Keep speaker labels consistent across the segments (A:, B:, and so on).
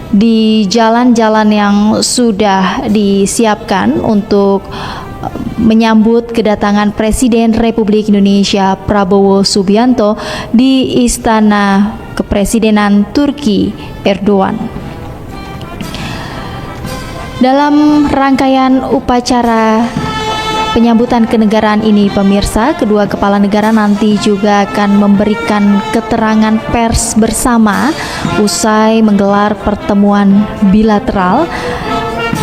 A: di jalan-jalan yang sudah disiapkan untuk menyambut kedatangan Presiden Republik Indonesia Prabowo Subianto di Istana Kepresidenan Turki Erdogan. Dalam rangkaian upacara penyambutan kenegaraan ini, pemirsa, kedua kepala negara nanti juga akan memberikan keterangan pers bersama usai menggelar pertemuan bilateral,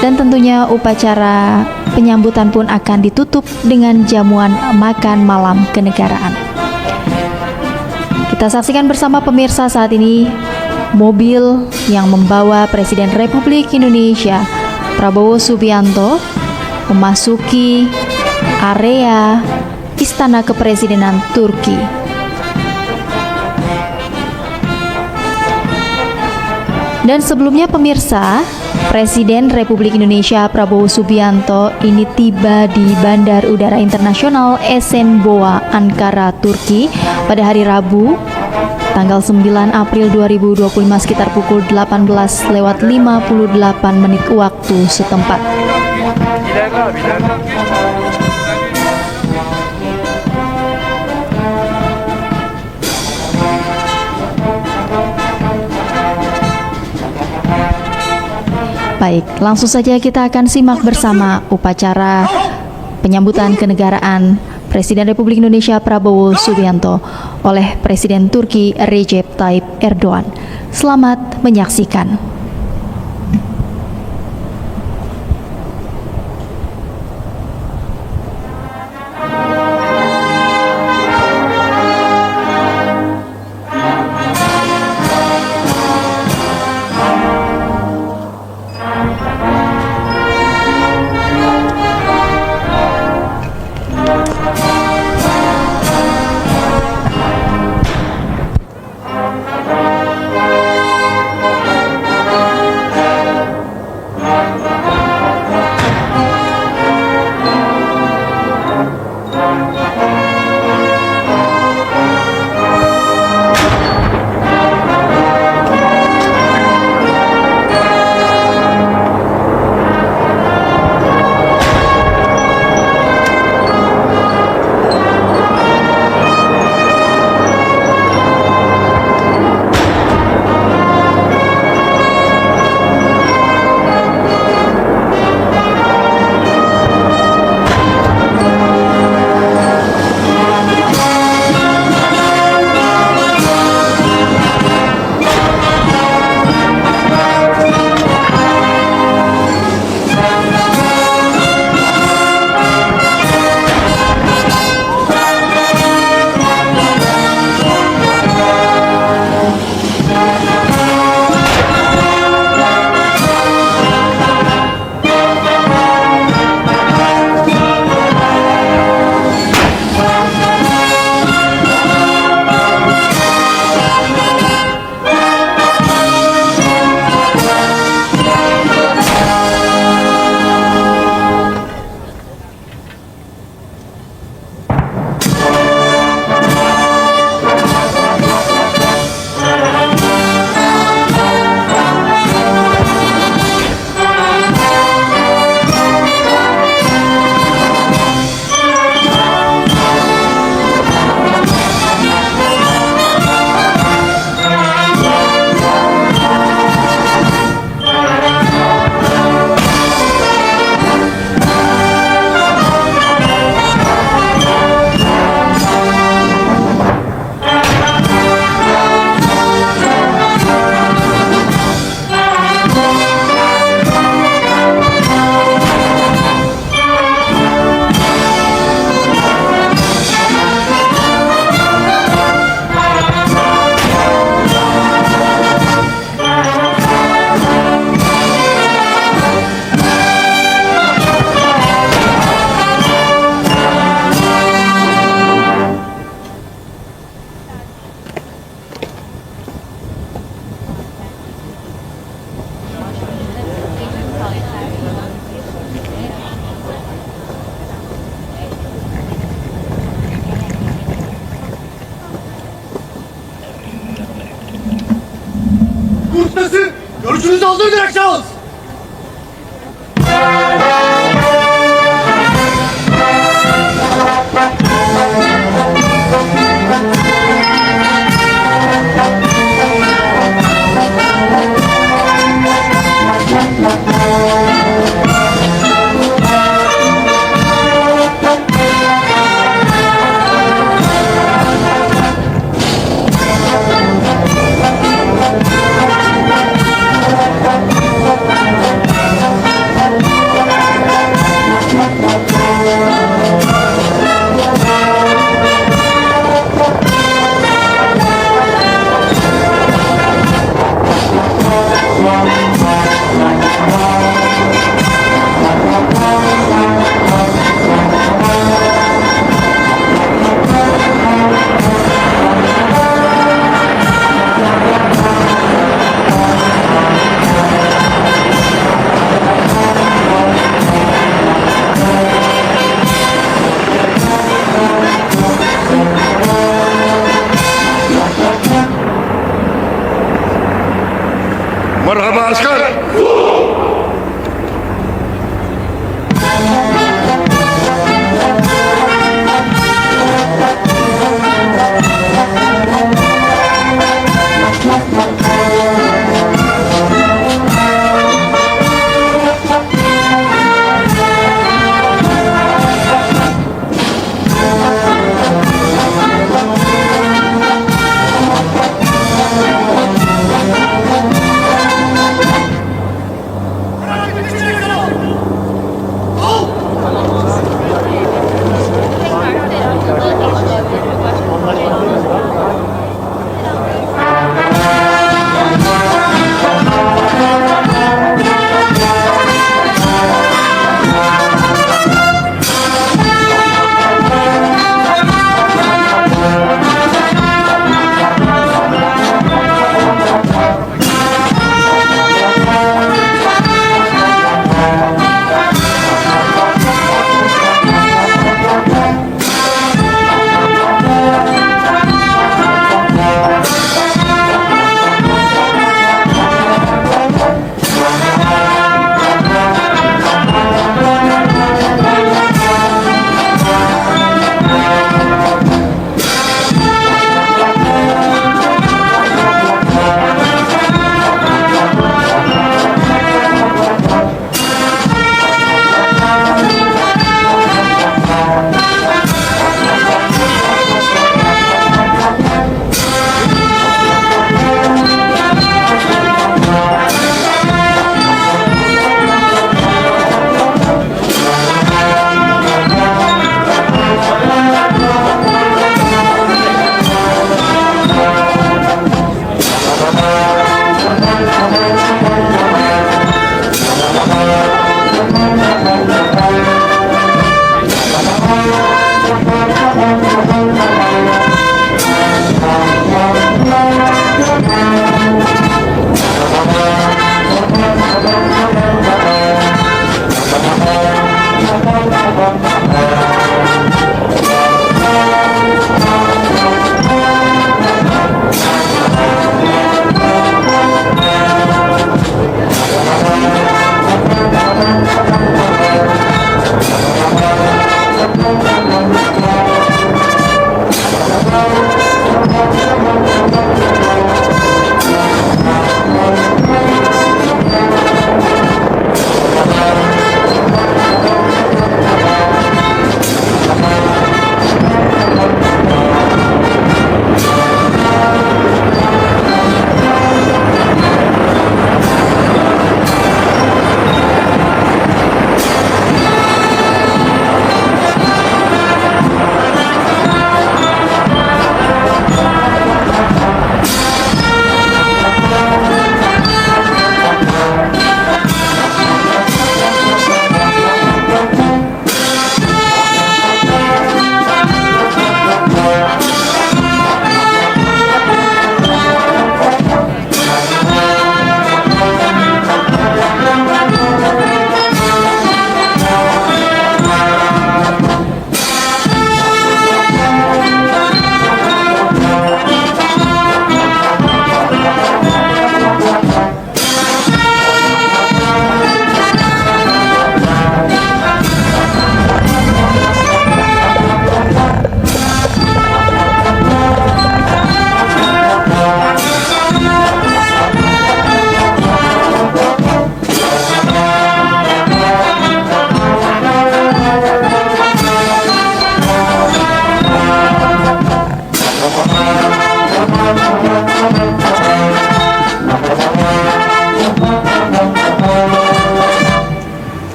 A: dan tentunya upacara penyambutan pun akan ditutup dengan jamuan makan malam kenegaraan. Kita saksikan bersama pemirsa saat ini mobil yang membawa Presiden Republik Indonesia Prabowo Subianto memasuki area Istana Kepresidenan Turki. Dan sebelumnya pemirsa, Presiden Republik Indonesia Prabowo Subianto ini tiba di Bandar Udara Internasional Esenboğa, Ankara, Turki pada hari Rabu tanggal 9 April 2025 sekitar pukul 18:58 waktu setempat. Baik, langsung saja kita akan simak bersama upacara penyambutan kenegaraan Presiden Republik Indonesia Prabowo Subianto oleh Presiden Turki Recep Tayyip Erdogan. Selamat menyaksikan.
B: Görüşünüzü hazır direkt şahıs.
C: Merhaba asker.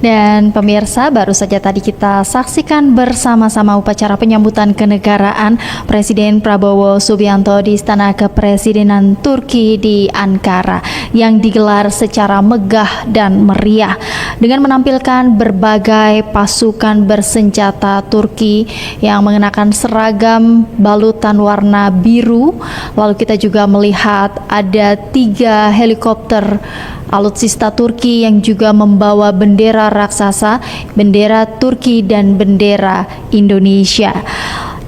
A: Dan pemirsa, baru saja tadi kita saksikan bersama-sama upacara penyambutan kenegaraan Presiden Prabowo Subianto di Istana Kepresidenan Turki di Ankara yang digelar secara megah dan meriah dengan menampilkan berbagai pasukan bersenjata Turki yang mengenakan seragam balutan warna biru. Lalu kita juga melihat ada 3 helikopter alutsista Turki yang juga membawa bendera raksasa, bendera Turki dan bendera Indonesia.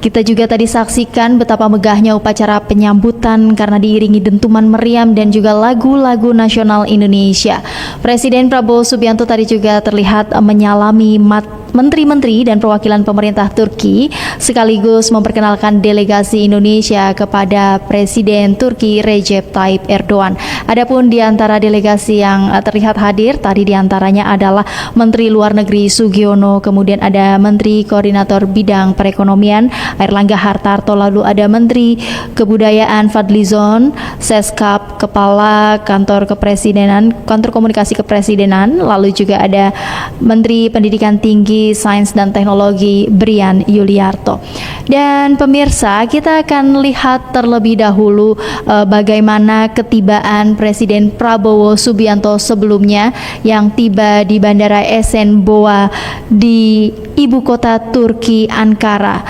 A: Kita juga tadi saksikan betapa megahnya upacara penyambutan karena diiringi dentuman meriam dan juga lagu-lagu nasional Indonesia. Presiden Prabowo Subianto tadi juga terlihat menyalami menteri-menteri dan perwakilan pemerintah Turki sekaligus memperkenalkan delegasi Indonesia kepada Presiden Turki Recep Tayyip Erdogan. Adapun di antara delegasi yang terlihat hadir tadi diantaranya adalah Menteri Luar Negeri Sugiono, kemudian ada Menteri Koordinator Bidang Perekonomian Airlangga Hartarto, lalu ada Menteri Kebudayaan Fadlizon, Seskap, Kepala Kantor Kepresidenan, Kantor Komunikasi Kepresidenan, lalu juga ada Menteri Pendidikan Tinggi, Sains dan Teknologi Brian Yuliarto. Dan pemirsa, kita akan lihat terlebih dahulu bagaimana ketibaan Presiden Prabowo Subianto sebelumnya yang tiba di Bandara Esenboğa di ibu kota Turki, Ankara.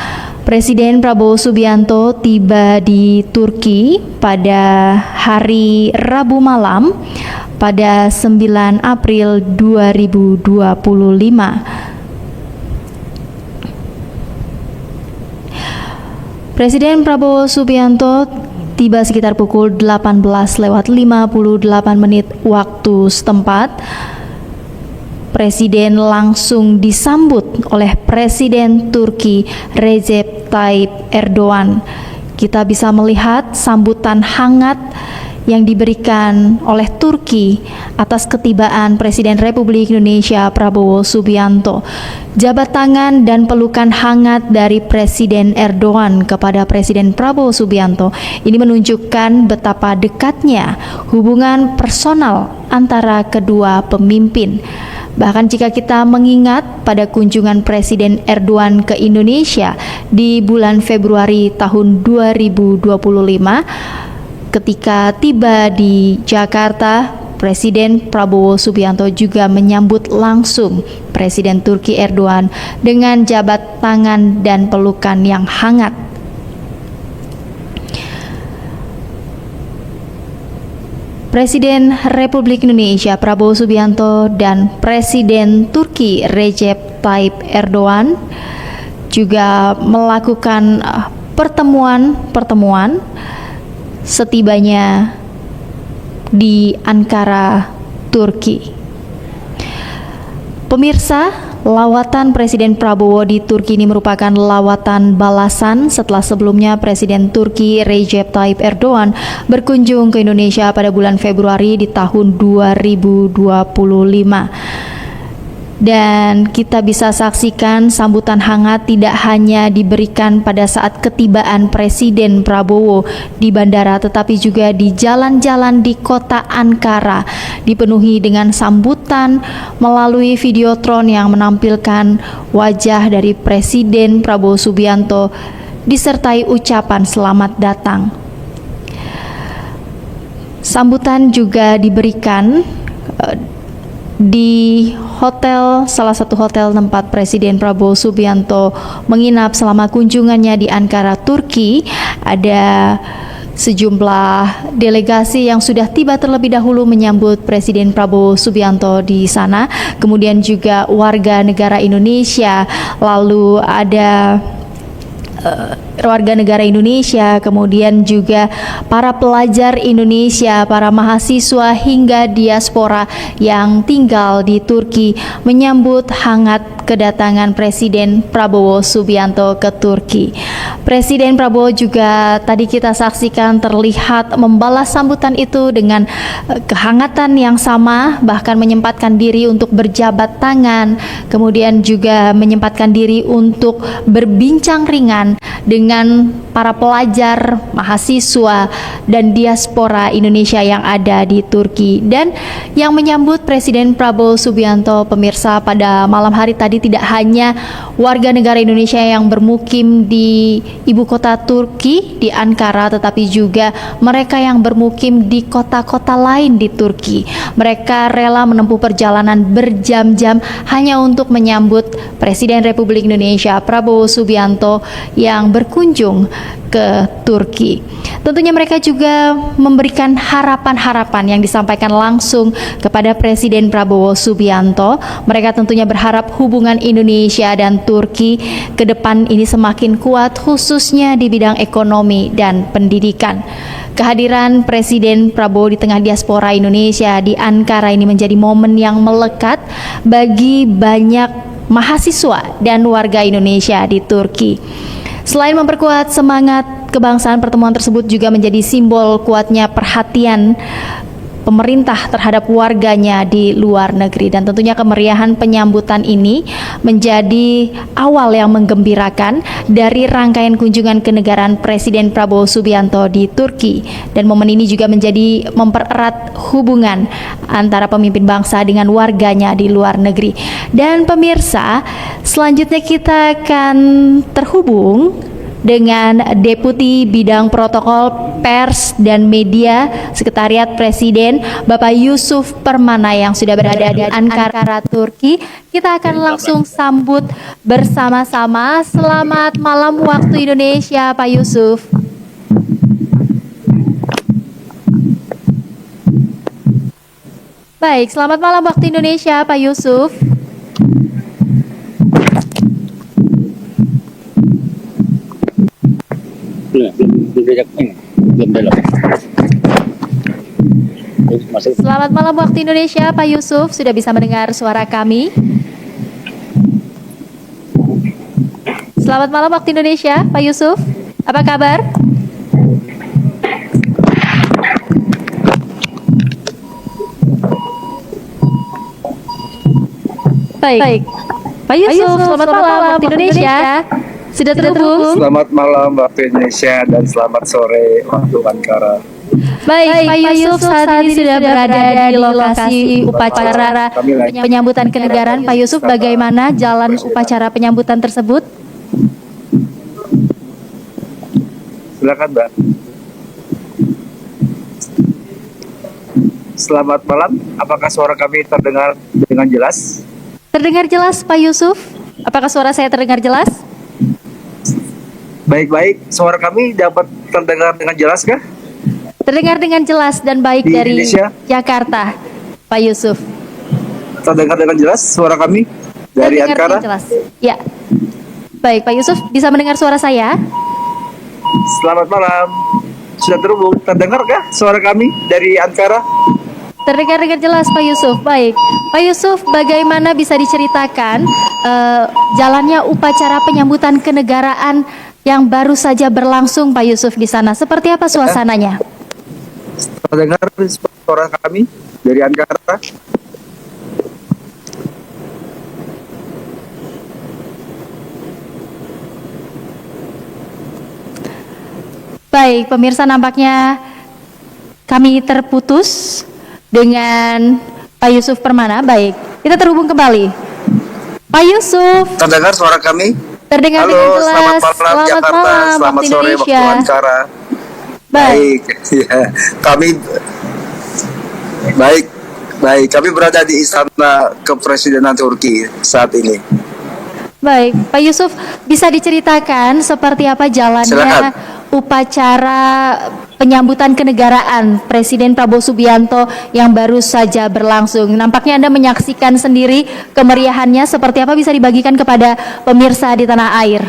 A: Presiden Prabowo Subianto tiba di Turki pada hari Rabu malam pada 9 April 2025. Presiden Prabowo Subianto tiba sekitar pukul 18:58 waktu setempat. Presiden langsung disambut oleh Presiden Turki Recep Tayyip Erdogan. Kita bisa melihat sambutan hangat yang diberikan oleh Turki atas ketibaan Presiden Republik Indonesia Prabowo Subianto. Jabat tangan dan pelukan hangat dari Presiden Erdogan kepada Presiden Prabowo Subianto ini menunjukkan betapa dekatnya hubungan personal antara kedua pemimpin. Bahkan jika kita mengingat pada kunjungan Presiden Erdogan ke Indonesia di bulan Februari tahun 2025, ketika tiba di Jakarta, Presiden Prabowo Subianto juga menyambut langsung Presiden Turki Erdogan dengan jabat tangan dan pelukan yang hangat. Presiden Republik Indonesia Prabowo Subianto dan Presiden Turki Recep Tayyip Erdogan juga melakukan pertemuan setibanya di Ankara, Turki. Pemirsa, lawatan Presiden Prabowo di Turki ini merupakan lawatan balasan setelah sebelumnya Presiden Turki Recep Tayyip Erdogan berkunjung ke Indonesia pada bulan Februari di tahun 2025. Dan kita bisa saksikan sambutan hangat tidak hanya diberikan pada saat ketibaan Presiden Prabowo di bandara, tetapi juga di jalan-jalan di kota Ankara, dipenuhi dengan sambutan melalui videotron yang menampilkan wajah dari Presiden Prabowo Subianto disertai ucapan selamat datang. Sambutan juga diberikan di salah satu hotel tempat Presiden Prabowo Subianto menginap selama kunjungannya di Ankara, Turki. Ada sejumlah delegasi yang sudah tiba terlebih dahulu menyambut Presiden Prabowo Subianto di sana, kemudian juga warga negara Indonesia, lalu ada warga negara Indonesia, kemudian juga para pelajar Indonesia, para mahasiswa hingga diaspora yang tinggal di Turki menyambut hangat kedatangan Presiden Prabowo Subianto ke Turki. Presiden Prabowo juga tadi kita saksikan terlihat membalas sambutan itu dengan kehangatan yang sama, bahkan menyempatkan diri untuk berjabat tangan, kemudian juga menyempatkan diri untuk berbincang ringan dengan dengan para pelajar, mahasiswa, dan diaspora Indonesia yang ada di Turki. Dan yang menyambut Presiden Prabowo Subianto, pemirsa, pada malam hari tadi tidak hanya warga negara Indonesia yang bermukim di ibu kota Turki, di Ankara, tetapi juga mereka yang bermukim di kota-kota lain di Turki. Mereka rela menempuh perjalanan berjam-jam hanya untuk menyambut Presiden Republik Indonesia Prabowo Subianto yang berkunjung ke Turki. Tentunya mereka juga memberikan harapan-harapan yang disampaikan langsung kepada Presiden Prabowo Subianto. Mereka tentunya berharap hubungan Indonesia dan Turki ke depan ini semakin kuat, khususnya di bidang ekonomi dan pendidikan. Kehadiran Presiden Prabowo di tengah diaspora Indonesia di Ankara ini menjadi momen yang melekat bagi banyak mahasiswa dan warga Indonesia di Turki. Selain memperkuat semangat kebangsaan, pertemuan tersebut juga menjadi simbol kuatnya perhatian pemerintah terhadap warganya di luar negeri. Dan tentunya kemeriahan penyambutan ini menjadi awal yang menggembirakan dari rangkaian kunjungan kenegaraan Presiden Prabowo Subianto di Turki. Dan momen ini juga menjadi mempererat hubungan antara pemimpin bangsa dengan warganya di luar negeri. Dan pemirsa, selanjutnya kita akan terhubung dengan Deputi Bidang Protokol Pers dan Media Sekretariat Presiden, Bapak Yusuf Permana yang sudah berada di Ankara, Turki. Kita akan langsung sambut bersama-sama. Selamat malam waktu Indonesia, Pak Yusuf. Baik, selamat malam waktu Indonesia, Pak Yusuf.
B: Belum dalam.
A: Selamat malam waktu Indonesia, Pak Yusuf. Sudah bisa mendengar suara kami? Selamat malam waktu Indonesia, Pak Yusuf. Apa kabar? Baik. Pak Yusuf, selamat malam waktu Indonesia. Sudah terhubung?
B: Selamat malam waktu Indonesia dan selamat sore waktu Ankara.
A: Baik, Pak Yusuf saat ini sudah berada di lokasi upacara penyambutan kenegaraan. Pak Yusuf, bagaimana jalan upacara penyambutan tersebut?
B: Silakan, Mbak. Selamat malam. Apakah suara kami terdengar dengan jelas?
A: Terdengar jelas, Pak Yusuf. Apakah suara saya terdengar jelas?
B: Baik-baik. Suara kami dapat terdengar dengan jelas kah?
A: Terdengar dengan jelas dan baik
B: Di
A: dari
B: Indonesia?
A: Jakarta, Pak Yusuf.
B: Terdengar dengan jelas suara kami dari
A: Terdengar
B: Ankara?
A: dengan jelas. Ya. Baik, Pak Yusuf, bisa mendengar suara saya?
B: Selamat malam. Sudah terhubung. Terdengarkah suara kami dari Ankara?
A: Terdengar dengan jelas, Pak Yusuf. Baik, Pak Yusuf, bagaimana bisa diceritakan jalannya upacara penyambutan kenegaraan yang baru saja berlangsung, Pak Yusuf, di sana? Seperti apa suasananya?
B: Terdengar suara kami dari Ankara?
A: Baik, pemirsa, nampaknya kami terputus dengan Pak Yusuf Permana. Baik, kita terhubung kembali. Pak Yusuf.
B: Terdengar suara kami?
A: Terdengar
B: Halo,
A: dengan jelas.
B: selamat malam Jakarta,
A: malam
B: selamat
A: waktu
B: sore
A: Indonesia.
B: waktu Ankara.
A: Baik.
B: Ya, kami berada di Istana Kepresidenan Turki saat ini.
A: Baik, Pak Yusuf, bisa diceritakan seperti apa jalannya
B: Silakan.
A: upacara penyambutan kenegaraan Presiden Prabowo Subianto yang baru saja berlangsung? Nampaknya Anda menyaksikan sendiri kemeriahannya, seperti apa, bisa dibagikan kepada pemirsa di tanah air?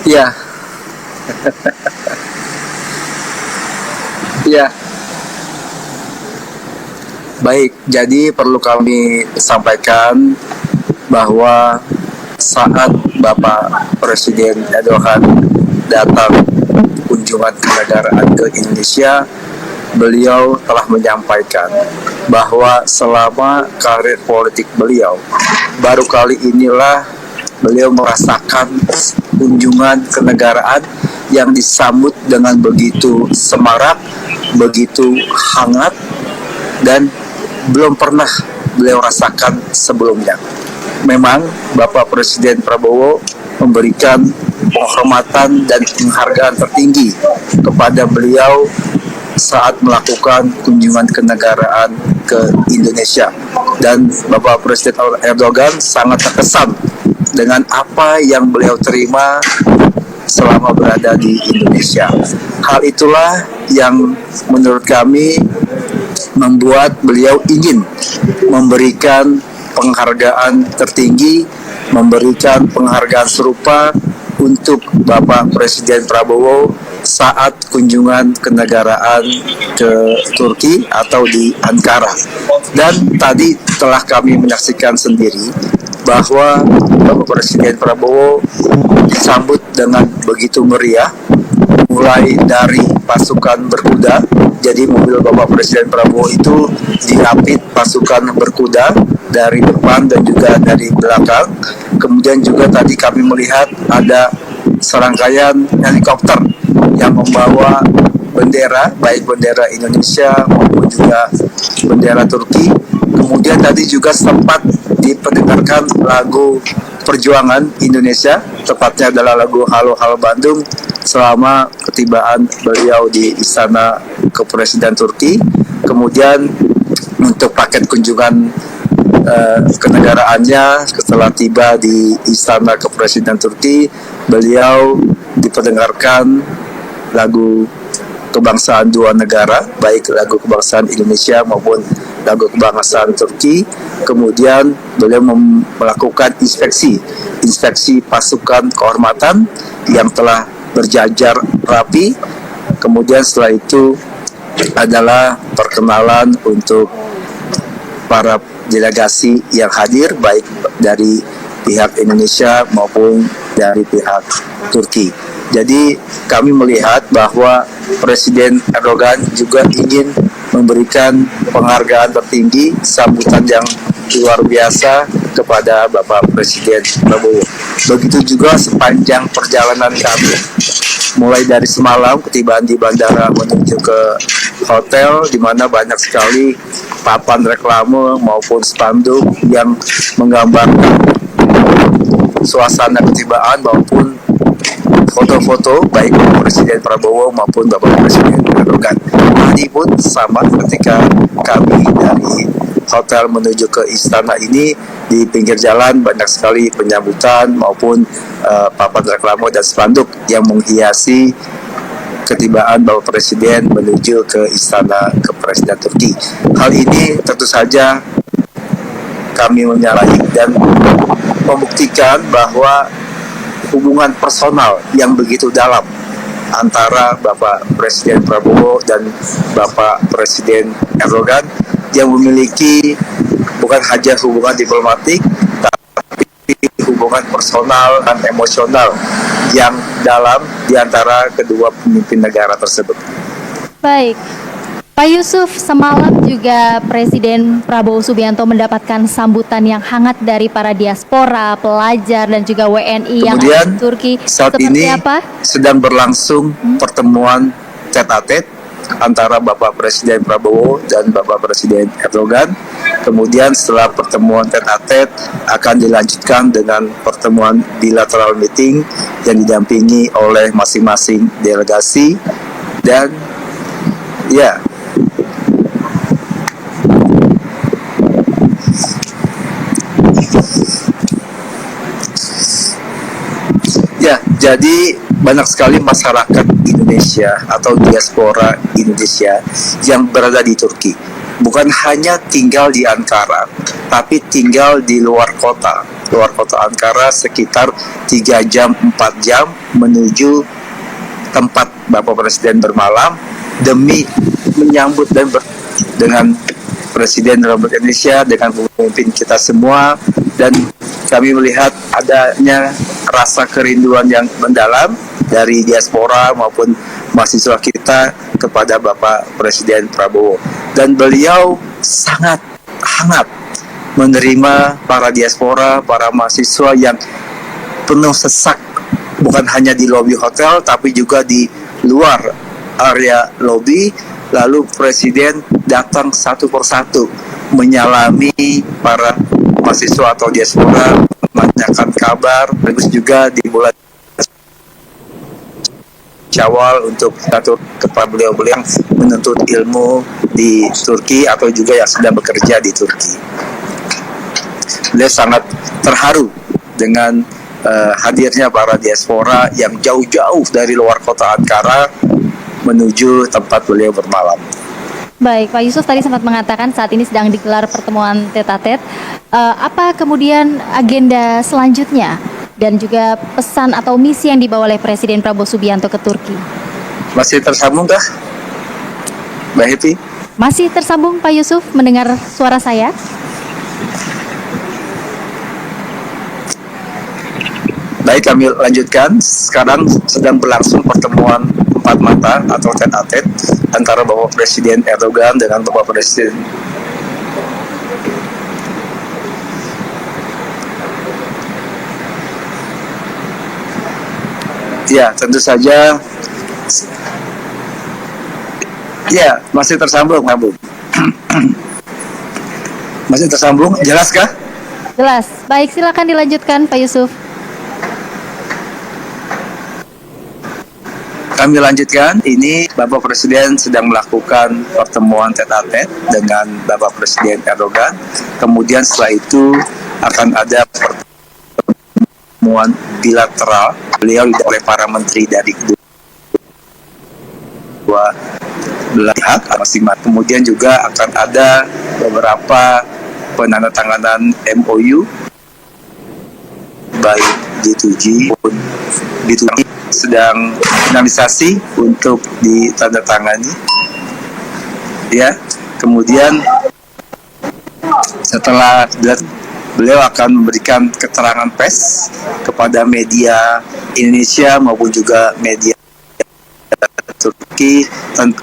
B: Ya. Ya. Baik, jadi perlu kami sampaikan bahwa saat Bapak Presiden Erdogan datang kunjungan kenegaraan ke Indonesia, beliau telah menyampaikan
D: bahwa selama karir politik beliau, baru kali inilah beliau merasakan kunjungan kenegaraan yang disambut dengan begitu semarak, begitu hangat, dan belum pernah beliau rasakan sebelumnya. Memang Bapak Presiden Prabowo memberikan penghormatan dan penghargaan tertinggi kepada beliau saat melakukan kunjungan kenegaraan ke Indonesia, dan Bapak Presiden Erdogan sangat terkesan dengan apa yang beliau terima selama berada di Indonesia. Hal itulah yang menurut kami membuat beliau ingin memberikan penghargaan tertinggi, memberikan penghargaan serupa untuk Bapak Presiden Prabowo saat kunjungan kenegaraan ke Turki atau di Ankara. Dan tadi telah kami menyaksikan sendiri bahwa Bapak Presiden Prabowo disambut dengan begitu meriah, mulai dari pasukan berkuda. Jadi mobil Bapak Presiden Prabowo itu diapit pasukan berkuda dari depan dan juga dari belakang. Kemudian juga tadi kami melihat ada serangkaian helikopter yang membawa bendera, baik bendera Indonesia maupun juga bendera Turki. Kemudian tadi juga sempat diperdengarkan lagu perjuangan Indonesia, tepatnya adalah lagu Halo Halo Bandung, selama ketibaan beliau di Istana Kepresiden Turki. Kemudian untuk paket kunjungan kenegaraannya, setelah tiba di Istana Kepresiden Turki, beliau diperdengarkan lagu kebangsaan dua negara, baik lagu kebangsaan Indonesia maupun lagu kebangsaan Turki. Kemudian beliau melakukan inspeksi pasukan kehormatan yang telah berjajar rapi. Kemudian setelah itu adalah perkenalan untuk para delegasi yang hadir, baik dari pihak Indonesia maupun dari pihak Turki. Jadi kami melihat bahwa Presiden Erdogan juga ingin memberikan penghargaan tertinggi, sambutan yang luar biasa kepada Bapak Presiden Prabowo. Begitu juga sepanjang perjalanan kami, mulai dari semalam ketibaan di bandara menuju ke hotel, di mana banyak sekali papan reklame maupun spanduk yang menggambarkan suasana ketibaan maupun foto-foto baik Presiden Prabowo maupun Bapak Presiden Erdogan. Tadi pun sama ketika kami dari hotel menuju ke istana ini, di pinggir jalan banyak sekali penyambutan maupun papan reklame dan spanduk yang menghiasi ketibaan Bapak Presiden menuju ke Istana Kepresiden Turki. Hal ini tentu saja kami menyalahi dan membuktikan bahwa hubungan personal yang begitu dalam antara Bapak Presiden Prabowo dan Bapak Presiden Erdogan yang memiliki bukan hanya hubungan diplomatik, tapi hubungan personal dan emosional yang dalam di antara kedua pemimpin negara tersebut.
A: Baik, Pak Yusuf, semalam juga Presiden Prabowo Subianto mendapatkan sambutan yang hangat dari para diaspora, pelajar, dan juga WNI yang ada di Turki.
D: Saat
A: Seperti
D: ini
A: apa?
D: sedang berlangsung pertemuan tete-a-tete antara Bapak Presiden Prabowo dan Bapak Presiden Erdogan. Kemudian setelah pertemuan tete-a-tete akan dilanjutkan dengan pertemuan bilateral meeting yang didampingi oleh masing-masing delegasi. Dan ya, jadi banyak sekali masyarakat Indonesia atau diaspora Indonesia yang berada di Turki. Bukan hanya tinggal di Ankara, tapi tinggal di luar kota. Luar kota Ankara sekitar 3 jam, 4 jam menuju tempat Bapak Presiden bermalam demi menyambut dengan Presiden Republik Indonesia, dengan pemimpin kita semua. Dan kami melihat adanya rasa kerinduan yang mendalam dari diaspora maupun mahasiswa kita kepada Bapak Presiden Prabowo. Dan beliau sangat hangat menerima para diaspora, para mahasiswa yang penuh sesak, bukan hanya di lobi hotel tapi juga di luar area lobi. Lalu Presiden datang satu persatu menyalami para mahasiswa atau diaspora, menanyakan kabar, terus juga di bulan Syawal untuk atur kepada beliau-beliau yang menuntut ilmu di Turki atau juga yang sedang bekerja di Turki. Beliau sangat terharu dengan hadirnya para diaspora yang jauh-jauh dari luar kota Ankara menuju tempat beliau bermalam.
A: Baik, Pak Yusuf tadi sempat mengatakan saat ini sedang digelar pertemuan tete-a-tete. Apa kemudian agenda selanjutnya dan juga pesan atau misi yang dibawa oleh Presiden Prabowo Subianto ke Turki?
D: Masih tersambung kah, Mbak Heti?
A: Masih tersambung Pak Yusuf, mendengar suara saya?
D: Baik, kami lanjutkan. Sekarang sedang berlangsung pertemuan empat mata atau tete-a-tete antara Bapak Presiden Erdogan dengan Bapak Presiden ya, tentu saja. Ya, masih tersambung, Bu. Masih tersambung, jelaskah?
A: Jelas. Baik, silakan dilanjutkan Pak Yusuf.
D: Kami lanjutkan, ini Bapak Presiden sedang melakukan pertemuan tete-a-tete dengan Bapak Presiden Erdogan. Kemudian setelah itu akan ada pertemuan bilateral beliau oleh para menteri dari kedua belah pihak masing-masing. Kemudian juga akan ada beberapa penandatanganan MOU baik G2G maupun B2B sedang finalisasi untuk ditandatangani. Ya, kemudian setelah beliau akan memberikan keterangan pers kepada media Indonesia maupun juga media Turki tentang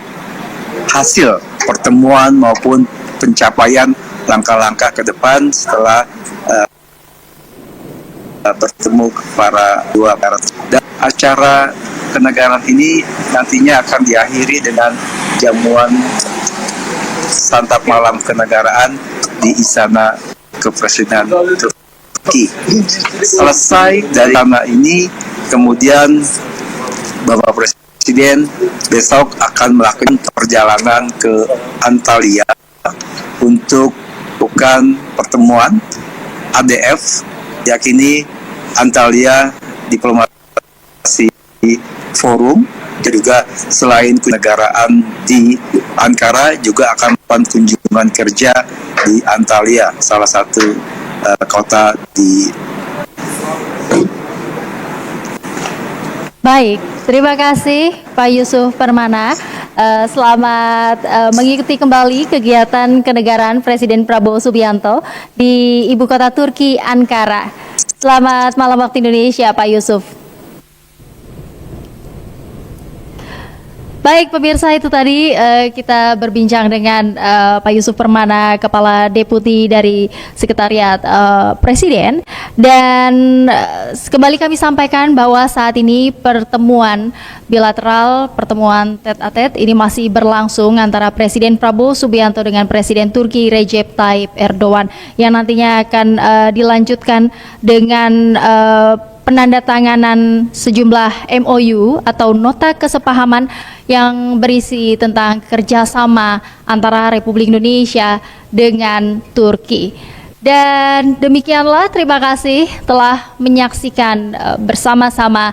D: hasil pertemuan maupun pencapaian langkah-langkah ke depan setelah bertemu para dua negara. Dan acara kenegaraan ini nantinya akan diakhiri dengan jamuan santap malam kenegaraan di Istana Kepresidenan Turki. Selesai dari sana ini, kemudian Bapak Presiden besok akan melakukan perjalanan ke Antalya untuk melakukan pertemuan ADF, yakini Antalya Diplomasi Forum. Dan juga selain kenegaraan di Ankara juga akan melakukan kunjungan kerja di Antalya, salah satu kota di.
A: Baik, terima kasih Pak Yusuf Permana. Selamat mengikuti kembali kegiatan kenegaraan Presiden Prabowo Subianto di Ibu Kota Turki, Ankara. Selamat malam waktu Indonesia, Pak Yusuf. Baik pemirsa, itu tadi kita berbincang dengan Pak Yusuf Permana, Kepala Deputi dari Sekretariat Presiden. Dan kembali kami sampaikan bahwa saat ini pertemuan bilateral, pertemuan tete-a-tete ini masih berlangsung antara Presiden Prabowo Subianto dengan Presiden Turki Recep Tayyip Erdogan, yang nantinya akan dilanjutkan dengan penandatanganan sejumlah MOU atau nota kesepahaman yang berisi tentang kerjasama antara Republik Indonesia dengan Turki. Dan demikianlah, terima kasih telah menyaksikan bersama-sama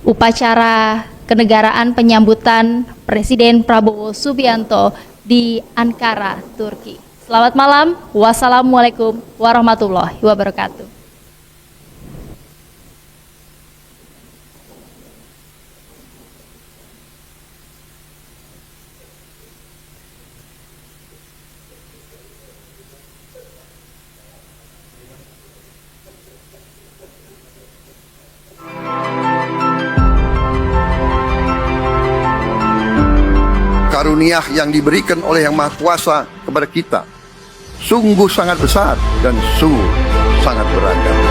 A: upacara kenegaraan penyambutan Presiden Prabowo Subianto di Ankara, Turki. Selamat malam, wassalamualaikum warahmatullahi wabarakatuh.
C: Karunia yang diberikan oleh Yang Maha Kuasa kepada kita sungguh sangat besar dan sungguh sangat beragam.